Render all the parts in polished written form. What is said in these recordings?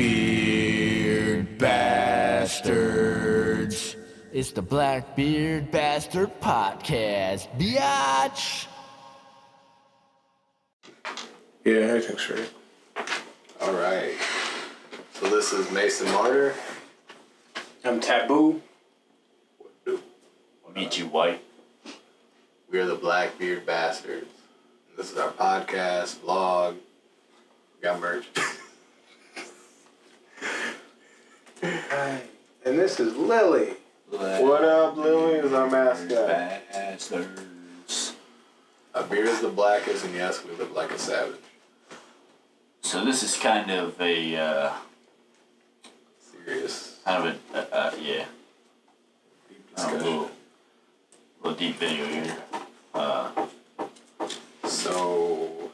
Blackbeard Bastards. It's the Blackbeard Bastard Podcast, biatch. Yeah, everything's straight. All right. So this is Mason Martyr. I'm Taboo. What do? Meet you, white. We are the Blackbeard Bastards. And this is our podcast, vlog. We got merch. Hi. And this is Lily. What up, Lily? Is our mascot. Bastards. Our beard is the blackest, and yes, we look like a savage. So this is kind of a, Serious. yeah, Deep a discussion. little deep video here. So,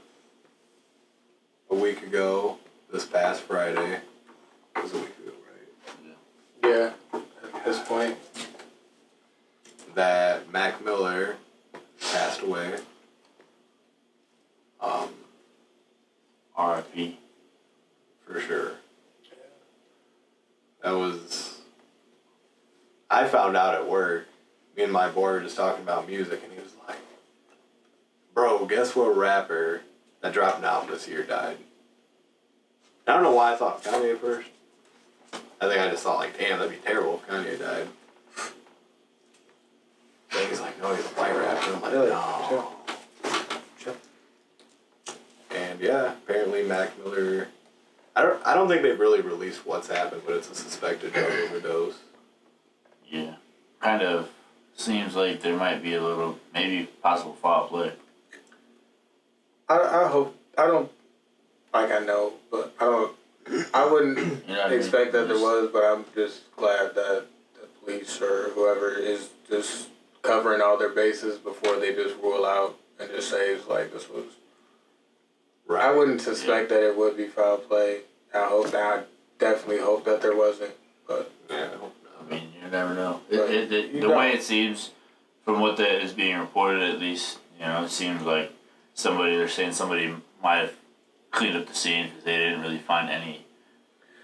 a week ago, this past Friday, it was a week ago, right? Yeah, at this point. That Mac Miller passed away. R.I.P. For sure. That was... I found out at work. Me and my boy were just talking about music, and he was like, bro, guess what rapper that dropped an album this year died? I don't know why I thought Kanye at first. I think I just thought, like, damn, that'd be terrible if Kanye died. Then he's like, no, he's a white rapper. I'm like, no. Chill. And yeah, apparently Mac Miller... I don't think they've really released what's happened, but it's a suspected drug overdose. Yeah. Kind of seems like there might be a little, maybe possible foul play. I hope, I don't, like I know, but I wouldn't You know what I expect mean? that there was, but I'm just glad that the police or whoever is just covering all their bases before they just rule out and just say it's like this was. Right. I wouldn't suspect that it would be foul play. I definitely hope that there wasn't, but. Yeah, I hope I not. mean, you never know. Right. The way it seems, from what that is being reported at least, you know, it seems like they're saying somebody might have cleaned up the scene because they didn't really find any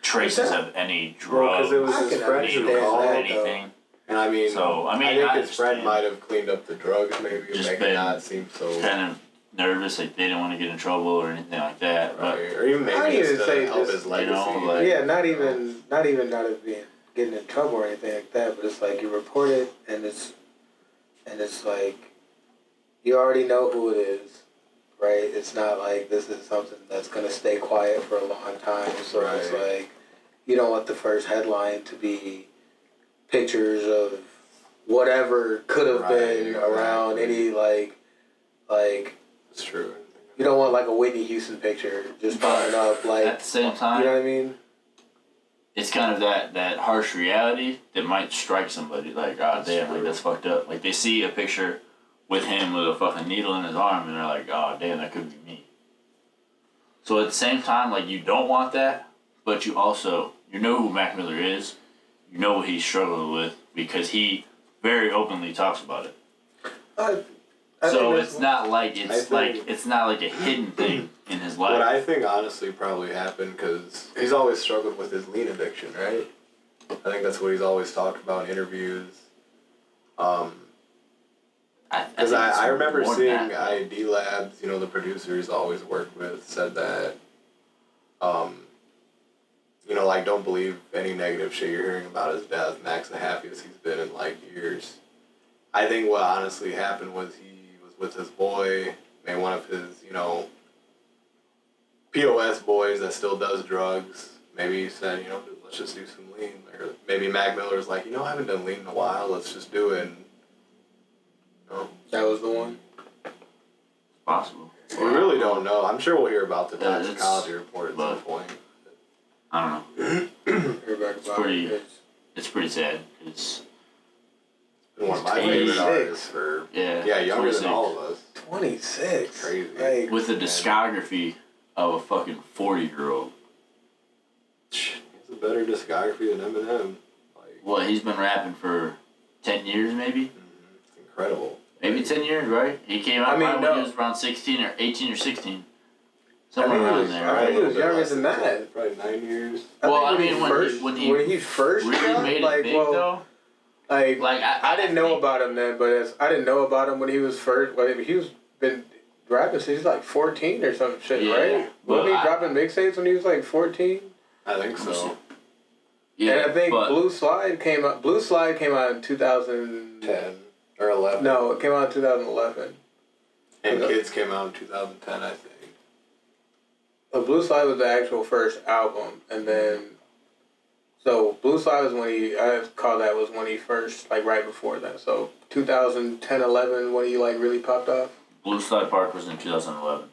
traces of any drugs. Because it was his friend who needles, called. anything. And I mean, I think his friend understand. might have cleaned up the drugs, maybe, Just make been it not seem so... Kind of nervous, like they didn't want to get in trouble or anything like that. But Right. Or even I maybe didn't just say to help just, his legacy. like- Yeah, not even not being getting in trouble or anything like that, but it's like you report it and it's like you already know who it is, right? It's not like this is something that's gonna stay quiet for a long time. So it's Right. like you don't want the first headline to be pictures of whatever could have been around any like It's true. you don't want like a Whitney Houston picture just popping up like at the same time, you know what I mean? it's kind of that harsh reality that might strike somebody. Like, oh damn, like that's fucked up. Like they see a picture with him with a fucking needle in his arm, and they're like, oh damn, that could be me. So at the same time, like you don't want that, but you also you know who Mac Miller is, you know what he's struggling with because he very openly talks about it. So it's not like it's not like a hidden thing in his life. What I think honestly probably happened because he's always struggled with his lean addiction, right? I think that's what he's always talked about in interviews. Because I remember seeing ID Labs, you know, the producer he's always worked with, said that, you know, like, don't believe any negative shit you're hearing about his death. Mac's the happiest he's been in, like, years. I think what honestly happened was he was with his boy, maybe one of his, you know, POS boys that still does drugs. Maybe he said, you know, let's just do some lean. Or maybe Mac Miller's like, you know, I haven't done lean in a while, let's just do it. And, you know, That was the one. Possible. we really don't know. I'm sure we'll hear about the Yeah, toxicology report at some point. I don't know. Everybody It's pretty sad. It's Been one of my 26. favorite artists for younger 26. than all of us. 26. Crazy. Like, with a discography of a fucking 40-year-old. He has a better discography than Eminem. Like, Well, he's been rapping for 10 years, maybe. it's incredible. Maybe 10 years, right? He came out I mean, when no. he was around 16 or 18 or 16. Somewhere around I there, think he right? was younger than that. Probably 9 years. Well, I think mean, when he first really got, made it like, big, well, though. like I didn't know think- about him then, but I didn't know about him when he was first. Well, he was been rapping since he's like 14 or some shit, Yeah, right? well, Wasn't he dropping mixtapes when he was like 14? I think so. Yeah, And I think but Blue Slide came out. Blue Slide came out in 2010 10 or 11. No, it came out in 2011. And Kids came out in 2010, I think. But Blue Slide was the actual first album, and then so Blue Slide was when he first, like, right before that. So 2010, 11 when he, like, really popped off. Blue Slide Park was in 2011.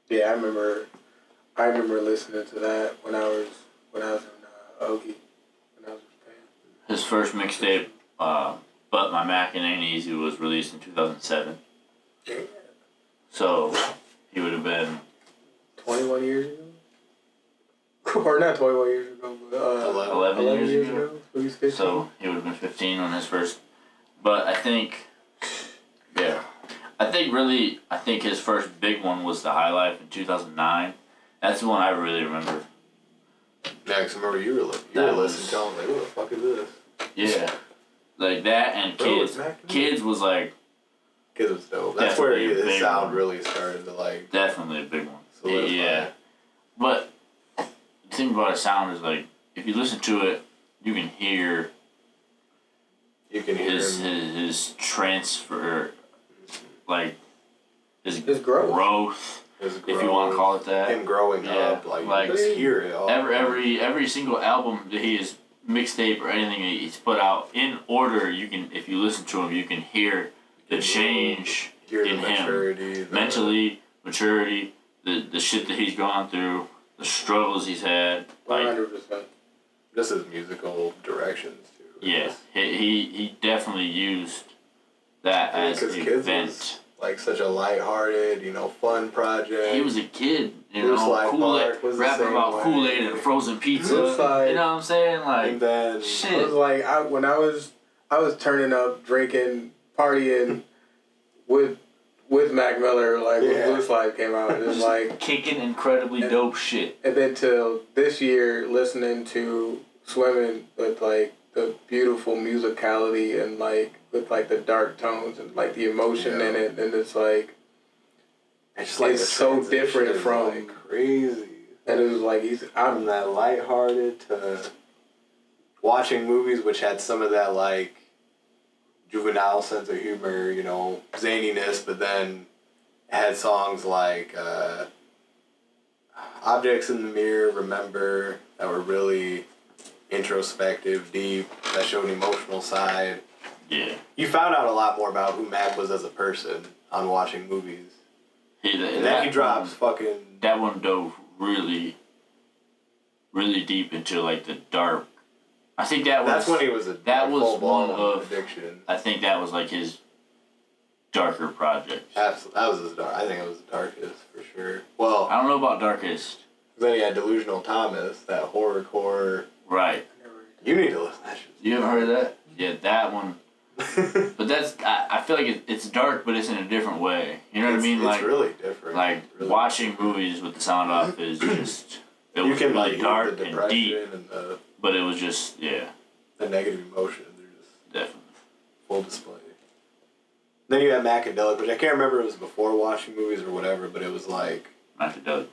Yeah, I remember listening to that when I was in Okie, when I was in Japan. His first mixtape, But My Mac and Ain't Easy, was released in 2007. Yeah. So he would have been 21 years ago? Or not 21 years ago, but 11 years years ago. ago. So he's 15. So he would have been 15 on his first. But I think his first big one was The High Life in 2009. That's the one I really remember. Yeah, because I remember you were listening to him, like, who the fuck is this? Yeah. Like that and Kids. Bro, it's Kids was like Kids was dope. That's where Definitely a his big sound one. really started to, like, definitely a big one. solidify. Yeah. But the thing about his sound is, like, if you listen to it, you can hear You can hear his him. his transfer, like his His growth. His if you want to call it that. him growing Yeah, up, like like, you just hear it all. Every single album that he is mixtape or anything that he's put out in order, you can, if you listen to him, you can hear the change hear the in him maturity, mentally, maturity, the shit that he's gone through, the struggles he's had. Like, 100%. just his musical directions too. yeah, he definitely used that as Because a Kids vent. was like such a lighthearted, fun project. He was a kid, Blue Slide Kool-Aid, Park was the rapping same about way. Kool-Aid and frozen pizza. Blue Slide- You know what I'm saying? Like, and then It was shit. like when I was turning up, drinking, partying with Mac Miller, like when Yeah. Blue Slide came out. It was like, Kicking incredibly dope shit. and then till this year, listening to Swimming with, like, the beautiful musicality and, like, with, like, the dark tones and, like, the emotion in it, and it's like, it's like it's the so transition different is, from- like, crazy. and it was like From I'm that lighthearted to watching movies which had some of that, like, juvenile sense of humor, zaniness, but then had songs like Objects in the Mirror, Remember, that were really introspective, deep, that showed an emotional side. Yeah. You found out a lot more about who Mac was as a person on watching movies. And then he drops fucking... That one dove really, really deep into, like, the dark. I think that was. That's when he was that was full-blown one of- addiction. I think that was, like, his darker project. Absolutely. That was his dark. I think it was the darkest for sure. Well, I don't know about darkest. then he had Delusional Thomas, that horrorcore. Right. You need to listen to that shit. You haven't heard of that? Yeah, that one. But that's. I feel like it's dark, but it's in a different way. You know what I mean? It's Like, really different. like really watching movies with the sound off is just. It you was can really like dark the and depression deep, and but it was just the negative emotions are just definitely. full display. Then you had Macadelic, which I can't remember if it was before watching movies or whatever, but it was like Macadelic.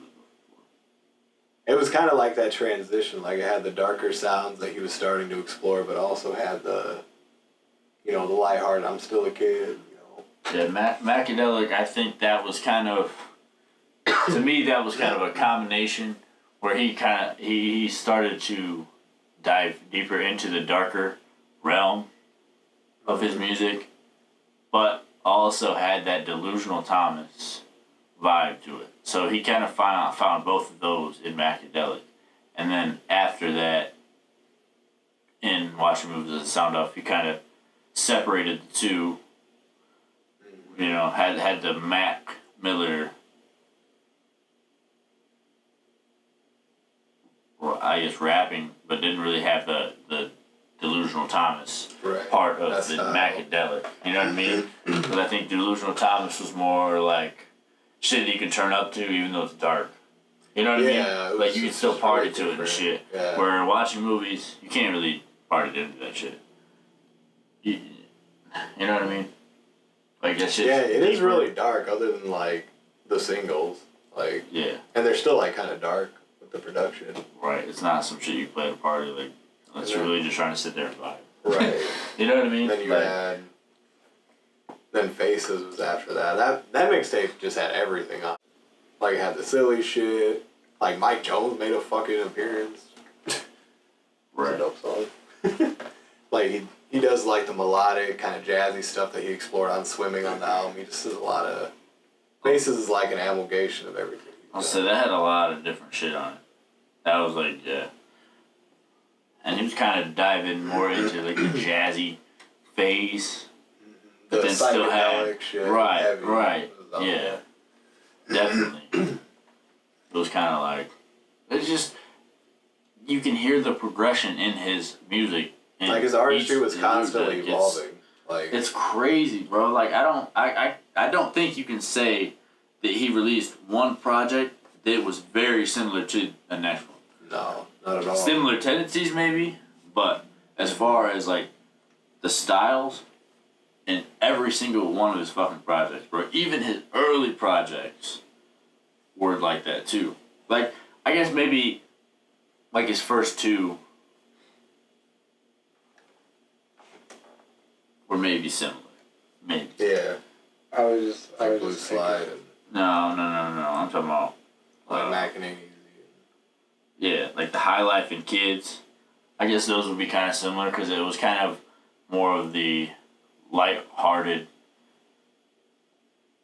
it was kind of like that transition. Like it had the darker sounds that he was starting to explore, but also had the the lighthearted I'm still a kid. Yeah, Macadelic. I think that was kind of, to me, that was kind of a combination where he started to dive deeper into the darker realm of his music, but also had that Delusional Thomas vibe to it. So he kind of found both of those in Macadelic, and then after that, in watching movies as a sound off, he kind of separated the two. Had the Mac Miller, well, I guess rapping, but didn't really have the Delusional Thomas Right. part of That's the how- Macadelic. You know what I mean? But I think Delusional Thomas was more like shit you can turn up to even though it's dark. You know what I Yeah, mean? Like you can still party to it and different. shit. Yeah. Where watching movies, you can't really party into that shit. You know what I mean? Like that shit. Yeah, it is really dark other than like the singles. Like, Yeah, and they're still like kind of dark with the production. right. It's not some shit you play at a party like unless you're really just trying to sit there and vibe. Right. You know what I mean? Then you like, had. Then Faces was after that. That mixtape just had everything on. Like it had the silly shit. Like Mike Jones made a fucking appearance. It's a right. dope song. Like he does like the melodic kind of jazzy stuff that he explored on Swimming on the album. He just does a lot of. Faces is like an amalgamation of everything. I'll say that had a lot of different shit on it. That was like, yeah. And he was kind of diving more into like the jazzy phase. The But then still had. psychedelic shit. Right, heavy right. was on Yeah. there. Definitely. It was kind of like. It's just. You can hear the progression in his music. And Like his artistry was each- constantly like, evolving. Like It's crazy, bro. Like I don't think you can say that he released one project that was very similar to the next one. no, not at all. Similar tendencies maybe, but as far as like the styles in every single one of his fucking projects, bro. Even his early projects were like that too. Like I guess maybe like his first two were maybe similar. Maybe. Yeah, I was Blue just Slide thinking, and No. I'm talking about like Mac and Easy. yeah, like the High Life and Kids. I guess those would be kind of similar because it was kind of more of the light-hearted.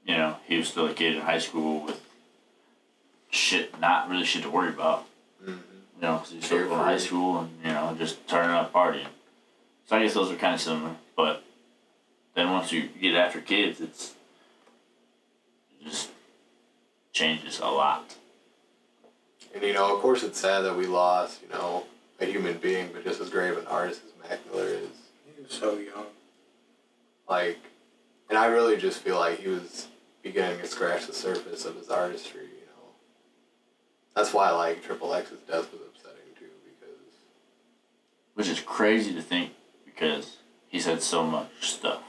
You know, he was still a kid in high school with not really shit to worry about. Mm-hmm. You know, because he's still going to high school and you know just turning up partying. So I guess those are kind of similar, but then once you get after kids, it just changes a lot. And you know, of course, it's sad that we lost, you know, a human being, but just as great of an artist as Mac Miller is. he was so young. Like, and I really just feel like he was beginning to scratch the surface of his artistry. You know, that's why like Triple X's death was upsetting too, because Which is crazy to think because he's had so much stuff.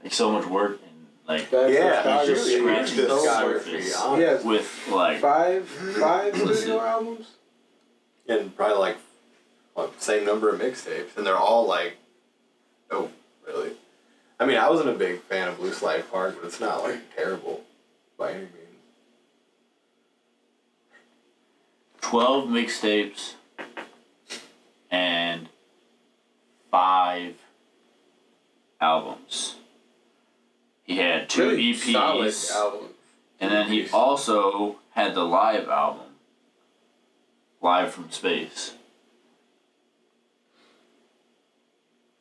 Like so much work and like That yeah, he's just huge scratching the discography, surface. honestly. Yes. with like five studio albums. And probably like same number of mixtapes, and they're all like, oh, really? I mean, I wasn't a big fan of Blue Slide Park, but it's not like terrible by any means. 12 mixtapes and 5 albums. He had 2 Really EPs, solid album. and then he also had the live album, Live from Space.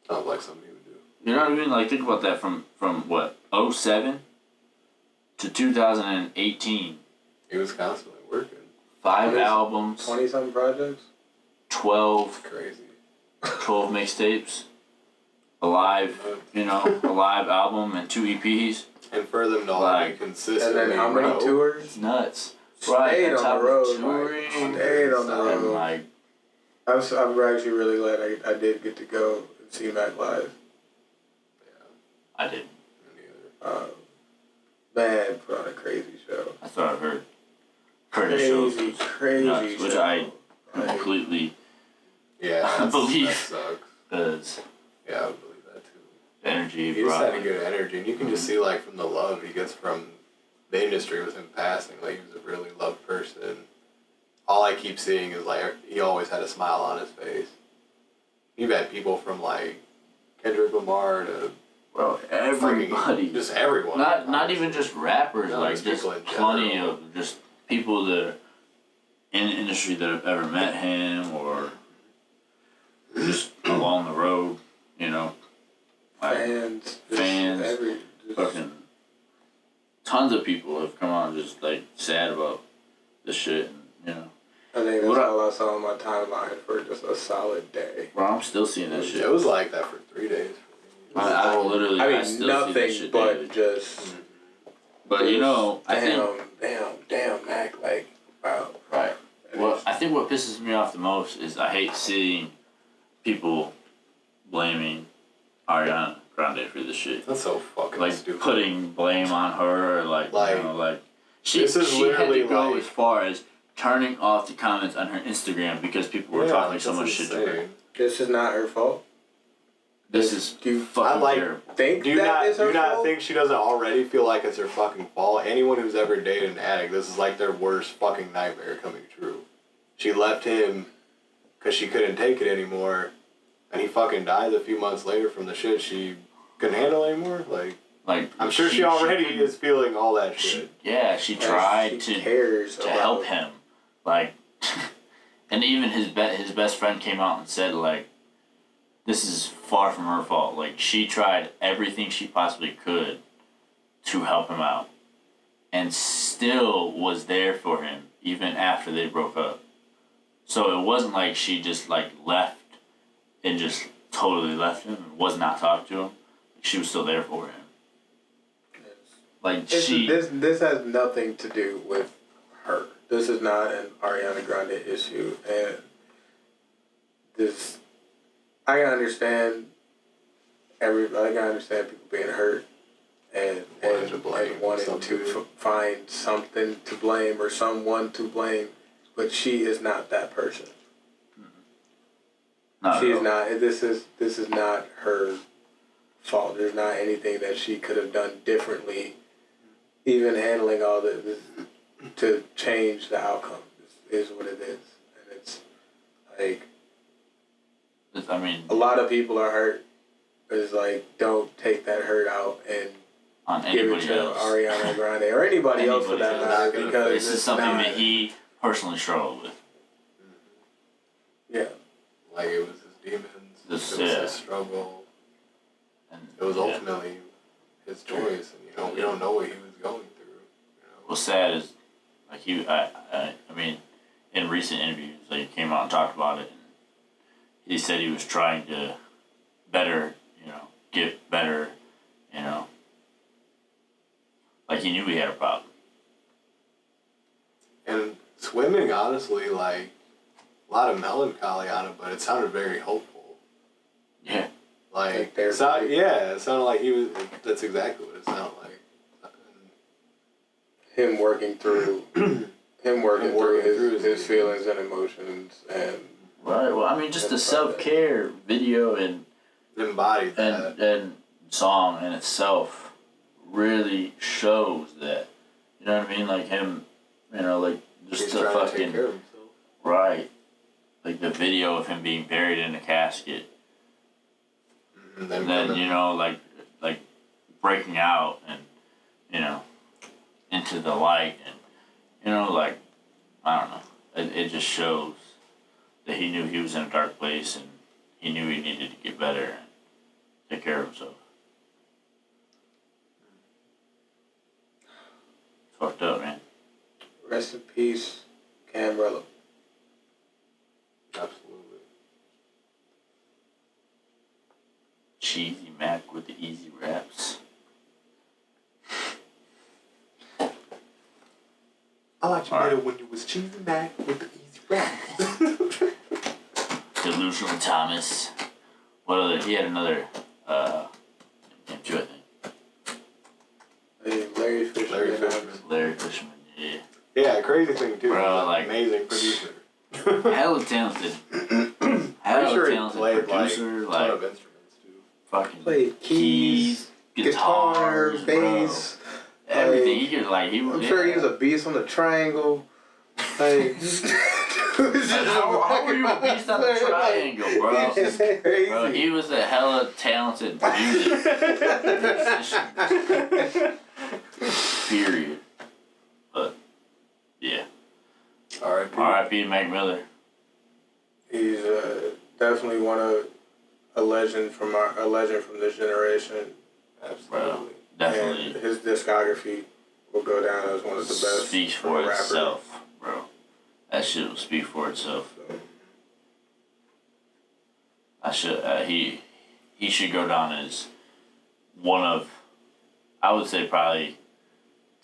Sounds like something he would do. You know what I mean? Like think about that from what, 07 to 2018. He was constantly working. 5 20 albums, 20-something projects. 12 Crazy. mixtapes, a live album and 2 EPs. And for them to all Like- be consistently And then how many wrote, tours? It's nuts. Stayed on on top the of road, touring, Stayed on the and road. like I'm actually really glad I did get to go and see Mac live. I didn't. Man, put on a crazy show. I thought I heard Curtis shows Crazy, was crazy nuts, which show. I Like, completely Yeah, I that's, believe. that sucks. because Yeah, I would believe that too. the energy He he just brought. had a good energy, and you can just see like from the love he gets from the industry with him passing. Like he was a really loved person. All I keep seeing is like he always had a smile on his face. You've had people from like Kendrick Lamar to Bro, everybody. fucking- just everyone. Not even just rappers, No, like just just people in plenty general. of just people that are in the industry that have ever met him or just along the road, you know. Like, fans. Just Fans, just, fucking tons of people have come on just like sad about this shit, and, you know. I think that's What I- all I saw on my timeline for just a solid day. Bro, I'm still seeing that shit. It was like that for 3 days. I literally, I I mean, still see that nothing shit but daily. just But you know, I think damn, Mac, like, wow. right. Well, I think what pisses me off the most is I hate seeing people blaming Ariana Grande for this shit. That's so fucking Like stupid. putting blame on her, like you know, like she this is she had to literally go like- as far as turning off the comments on her Instagram because people were talking so much shit to her. This is not her fault. This is Do fucking like- terrible. think Do you that is her not fault? think she doesn't already feel like it's her fucking fault? Anyone who's ever dated an addict, this is like their worst fucking nightmare coming true. She left him because she couldn't take it anymore, and he fucking died a few months later from the shit she couldn't handle anymore. Like, I'm sure she already is feeling all that shit. She tried She to cares to about help him, like, and even his best friend came out and said like, this is far from her fault. Like she tried everything she possibly could to help him out, and still was there for him even after they broke up. So it wasn't like she just like left and just totally left him and was not talking to him. She was still there for him. Like This has nothing to do with her. This is not an Ariana Grande issue, and this I can understand I can understand people being hurt and wanting to find something to blame or someone to blame, but she is not that person. She is not. This is not her fault. There's not anything that she could have done differently, even handling all this to change the outcome. This is what it is, and it's like I mean, a lot of people are hurt. It's like don't take that hurt out and on give it anybody to else. Ariana Grande or anybody else for that matter, because this is it's something not, that he personally struggled with. Yeah. Like it was his demons, it was his struggle, And it was ultimately his choice, and we don't know what he was going through. What's sad is, like I mean, in recent interviews, like he came out and talked about it, and he said he was trying to better, get better, like he knew he had a problem. And swimming, honestly, like a lot of melancholy on it, but it sounded very hopeful. Yeah. Like Like it sounded like he was. That's exactly what it sounded like. Him working through his his feelings and emotions and Right. Well, I mean, just the self-care video and Embodied that. and song in itself really shows that. You know what I mean? Like him, like just He's the trying to take fucking care of himself. right. Like the video of him being buried in a casket. And And then then, like breaking out and, into the light and, like, I don't know. It just shows that he knew he was in a dark place and he knew he needed to get better and take care of himself. It's fucked up, man. rest in peace, Camrella. Absolutely. Cheesy Mac with the easy raps. I like you better when you was cheesing back with the easy rap. Delusional Thomas. What other? He had another, name too, I think. Hey, Larry Fishman. Larry Fishman, yeah. Yeah, crazy thing too. Bro, like- amazing producer. Hella talented. Pretty Hella sure he talented played producer, a ton like of instruments too. fucking Played keys, guitar, guitars, bass. bro. Everything. He could he was. I'm sure he was a beast on the triangle. Like, How were you a beast on the triangle, bro? It's just crazy. Bro, he was a hella talented music musician. Period. But yeah. R.I.P. R.I.P. Mac Miller. He's definitely a legend from this generation. Absolutely. Definitely. And his discography will go down as one of the best. Speaks from for a rapper. itself, bro. That shit will speak for itself. He should go down as one of, I would say probably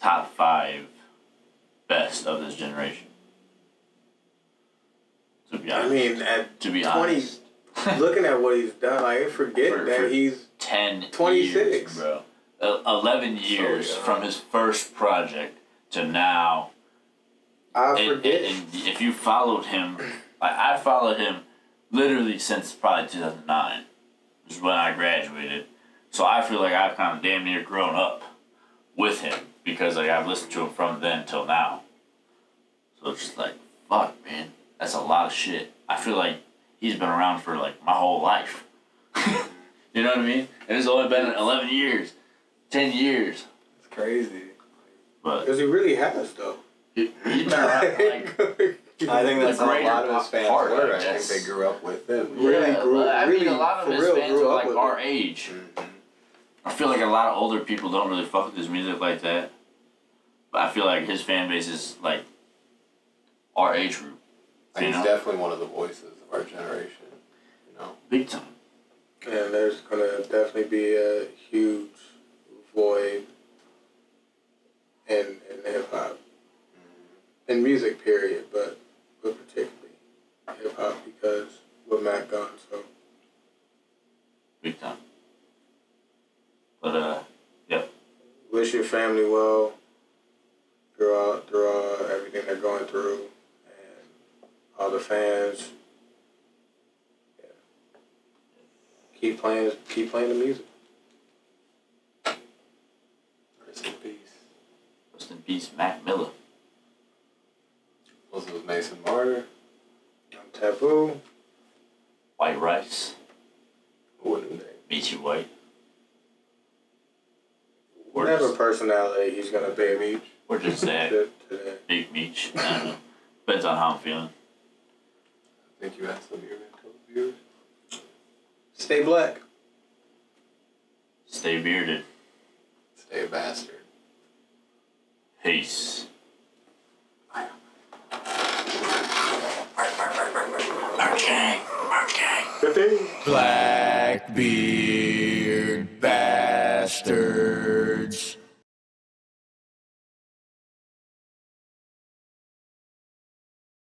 top 5 best of this generation. To be honest. I mean, at to be 20, honest. looking at what he's done, I forget that he's 10 26. years, bro. 11 years from his first project to now. I forget. And if you followed him, like I followed him literally since probably 2009, which is when I graduated. So I feel like I've kind of damn near grown up with him because like I've listened to him from then till now. So it's just like, fuck, man, that's a lot of shit. I feel like he's been around for like my whole life. You know what I mean? And it's only been 11 years, 10 years. It's crazy. But Because he really has, though. he's been around like. I think that's The how a greater lot of his fans part, were. I I think guess. they grew up with him. Really grew- I really, mean, a lot of for his real, fans grew are up like with our it. age. I feel like a lot of older people don't really fuck with his music like that. But I feel like his fan base is like our age group. And he's definitely one of the voices of our generation. You know, Big time. And there's going to definitely be a huge void in hip-hop. In music, period, but particularly hip-hop because with Matt gone, so. Big time. But, yep. Wish your family well through everything they're going through, and all the fans. Yeah. Keep playing the music. rest in peace. Rest in peace, Mac Miller. Was it Mason Martyr? Taboo. White Rice. Who knew that? Beachy White. Whatever personality he's gonna be. Beach. Or just that. Today. Big Meech. I don't know. Depends on how I'm feeling. I think you had some of your viewers. Stay black. Stay bearded. Stay a bastard. Peace. Blackbeard bastard.